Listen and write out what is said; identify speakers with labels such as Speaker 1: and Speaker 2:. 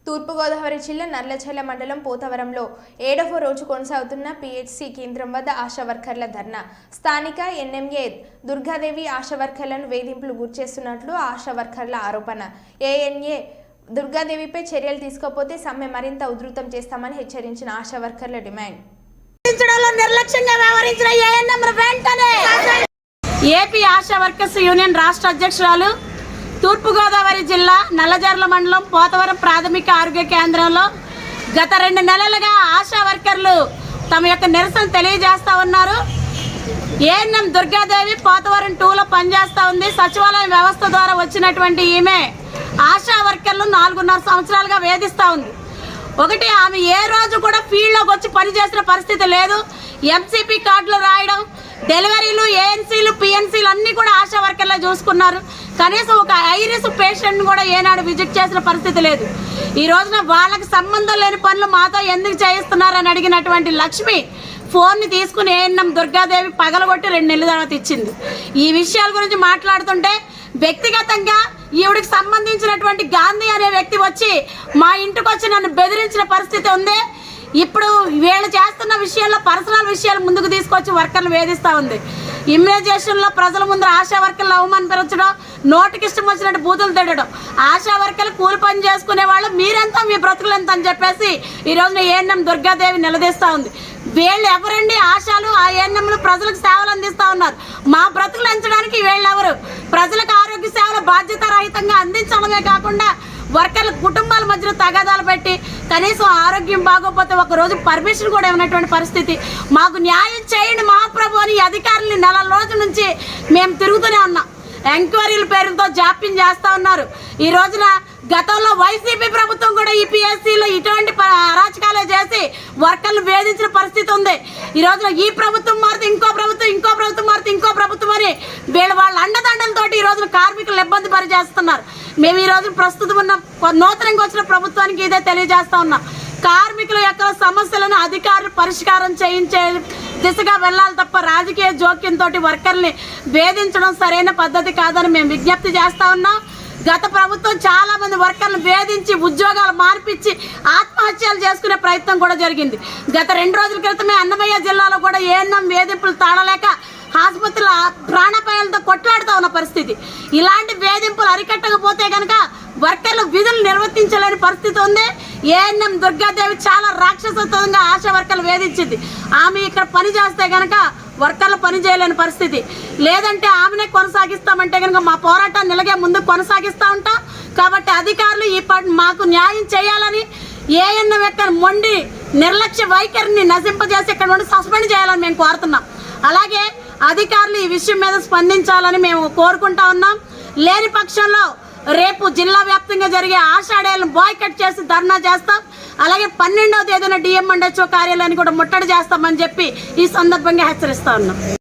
Speaker 1: తూర్పుగోదావరి జిల్లా నర్లచెర్ల మండలం పోతవరంలో 7వ రోజు కొనసాగుతున్న పిహెచ్సి కేంద్రం వద్ద ఆశా వర్కర్ల ధర్నా. స్థానిక ఎన్ఎంఏ దుర్గాదేవి ఆశా వర్కర్లను వేధింపులు గురిచేస్తున్నట్లు ఆశా వర్కర్ల ఆరోపణ. ఏఎన్ఏ దుర్గాదేవిపై చర్యలు తీసుకోకపోతే సమ్మె మరింత ఉధృతం చేస్తామని హెచ్చరించిన ఆశా వర్కర్ల డిమాండ్.
Speaker 2: ఏపీ ఆశా వర్కర్స్ యూనియన్ రాష్ట్ర అధ్యక్షురాలు, తూర్పుగోదావరి జిల్లా నల్లజర్ల మండలం పోతవరం ప్రాథమిక ఆరోగ్య కేంద్రంలో గత 2 నెలలుగా ఆశా వర్కర్లు తమ యొక్క నిరసన తెలియజేస్తూ ఉన్నారు. ఏఎన్ఎం దుర్గాదేవి పోతవరం 2లో పనిచేస్తూ ఉంది. సచివాలయం వ్యవస్థ ద్వారా వచ్చినటువంటి ఈమె ఆశా వర్కర్లు 4.5 సంవత్సరాలుగా వేధిస్తూ ఉంది. ఒకటి, ఆమె ఏ రోజు కూడా ఫీల్డ్లోకి వచ్చి పనిచేసిన పరిస్థితి లేదు. ఎంసీపీ కార్డులు రాయడం, డెలివరీలు, ఏఎన్సీలు, పిఎన్సీలు అన్నీ కూడా ఆశా వర్కర్లే చూసుకున్నారు. కనీసం ఒక ఐరిస్ పేషెంట్ని కూడా ఏనాడు విజిట్ చేసిన పరిస్థితి లేదు. ఈ రోజున వాళ్ళకి సంబంధం లేని పనులు మాతో ఎందుకు చేయిస్తున్నారని అడిగినటువంటి లక్ష్మి ఫోన్ని తీసుకుని ఏఎన్ఎం దుర్గాదేవి పగలగొట్టి 2 నెలల తర్వాత ఇచ్చింది. ఈ విషయాల గురించి మాట్లాడుతుంటే వ్యక్తిగతంగా ఈవిడికి సంబంధించినటువంటి గాంధీ అనే వ్యక్తి వచ్చి మా ఇంటికి వచ్చి నన్ను బెదిరించిన పరిస్థితి ఉంది. ఇప్పుడు వీళ్ళు చేస్తున్న విషయంలో పర్సనల్ విషయాలు ముందుకు తీసుకొచ్చి వర్కర్లు వేధిస్తూ ఉంది. ఇమ్యునైజేషన్లో ప్రజల ముందు ఆశా వర్కర్లు అవమానపరచడం, నోటికి ఇష్టం వచ్చినట్టు బూతులు తిట్టడం, ఆశా వర్కర్లు కూలి పని చేసుకునే వాళ్ళు మీరెంత, మీ బ్రతుకులు ఎంత అని చెప్పేసి ఈ రోజున ఏఎన్ఎం దుర్గాదేవి నిలదీస్తూ ఉంది. వీళ్ళు ఎవరండి? ఆశాలు, ఆ ఏఎన్ఎంలు ప్రజలకు సేవలు అందిస్తూ ఉన్నారు. మా బ్రతుకులు ఎంచడానికి వీళ్ళెవరు? ప్రజలకు ఆరోగ్య సేవలు బాధ్యత రహితంగా అందించడమే కాకుండా వర్కర్ల కుటుంబాల మధ్యలో తగాదాలు పెట్టి కనీసం ఆరోగ్యం బాగోకపోతే ఒకరోజు పర్మిషన్ కూడా ఇవ్వనటువంటి పరిస్థితి. మాకు న్యాయం చేయండి మహాప్రభు అని అధికారులని 4 రోజుల నుంచి మేము తిరుగుతూనే ఉన్నాం. ఎంక్వైరీల పేరుతో జాప్యం చేస్తూ ఉన్నారు. ఈ రోజున గతంలో వైసీపీ ప్రభుత్వం కూడా ఈ పిఎస్సీలో ఇటువంటి అరాచకాలే చేసి వర్కర్లు వేధించిన పరిస్థితి ఉంది. ఈ రోజున ఈ ప్రభుత్వం మారితే ఇంకో ప్రభుత్వం, ఇంకో ప్రభుత్వం మారితే ఇంకో ప్రభుత్వం అని వీళ్ళు వాళ్ళ అండదండలతో ఈ రోజున కార్మికులు ఇబ్బంది పరిచేస్తున్నారు. మేము ఈ రోజు ప్రస్తుతం ఉన్న నూతనంగా వచ్చిన ప్రభుత్వానికి ఇదే తెలియజేస్తా ఉన్నాం. కార్మికుల యొక్క సమస్యలను అధికారులు పరిష్కారం చేయించే దిశగా వెళ్ళాలి తప్ప రాజకీయ జోక్యంతో వర్కర్ని వేధించడం సరైన పద్ధతి కాదని మేము విజ్ఞప్తి చేస్తా ఉన్నాం. గత ప్రభుత్వం చాలా మంది వర్కర్లు వేధించి ఉద్యోగాలు మార్పించి ఆత్మహత్యలు చేసుకునే ప్రయత్నం కూడా జరిగింది. గత 2 రోజుల క్రితమే అన్నమయ్య జిల్లాలో కూడా ఏఎన్ఎం వేధింపులు తాళలేక ఆసుపత్రుల ప్రాణాపాయాలతో కొట్లాడుతూ ఉన్న పరిస్థితి. ఇలాంటి వేధింపులు అరికట్టకపోతే కనుక వర్కర్లు విధులు నిర్వర్తించలేని పరిస్థితి ఉంది. ఏఎన్ఎం దుర్గాదేవి చాలా రాక్షసత్వంగా ఆశా వర్కర్లు వేధించింది. ఆమె ఇక్కడ పని చేస్తే కనుక వర్కర్లు పని చేయలేని పరిస్థితి. లేదంటే ఆమెనే కొనసాగిస్తామంటే కనుక మా పోరాటాన్ని ఇలాగే ముందుకు కొనసాగిస్తూ ఉంటాం. కాబట్టి అధికారులు మాకు న్యాయం చేయాలని, ఏఎన్ఎం యొక్క మొండి నిర్లక్ష్య వైఖరిని నశింపజేసి ఇక్కడ నుండి సస్పెండ్ చేయాలని మేము కోరుతున్నాం. అలాగే అధికారులు ఈ విషయం మీద స్పందించాలని మేము కోరుకుంటా ఉన్నాం. లేని పక్షంలో రేపు జిల్లా వ్యాప్తంగా జరిగే ఆషాఢాలను బాయ్కట్ చేసి ధర్నా చేస్తాం. అలాగే 12వ తేదీన డిఎంఎండ్హెచ్ఓ కార్యాలయాన్ని కూడా ముట్టడి చేస్తామని చెప్పి ఈ సందర్భంగా హెచ్చరిస్తా ఉన్నాం.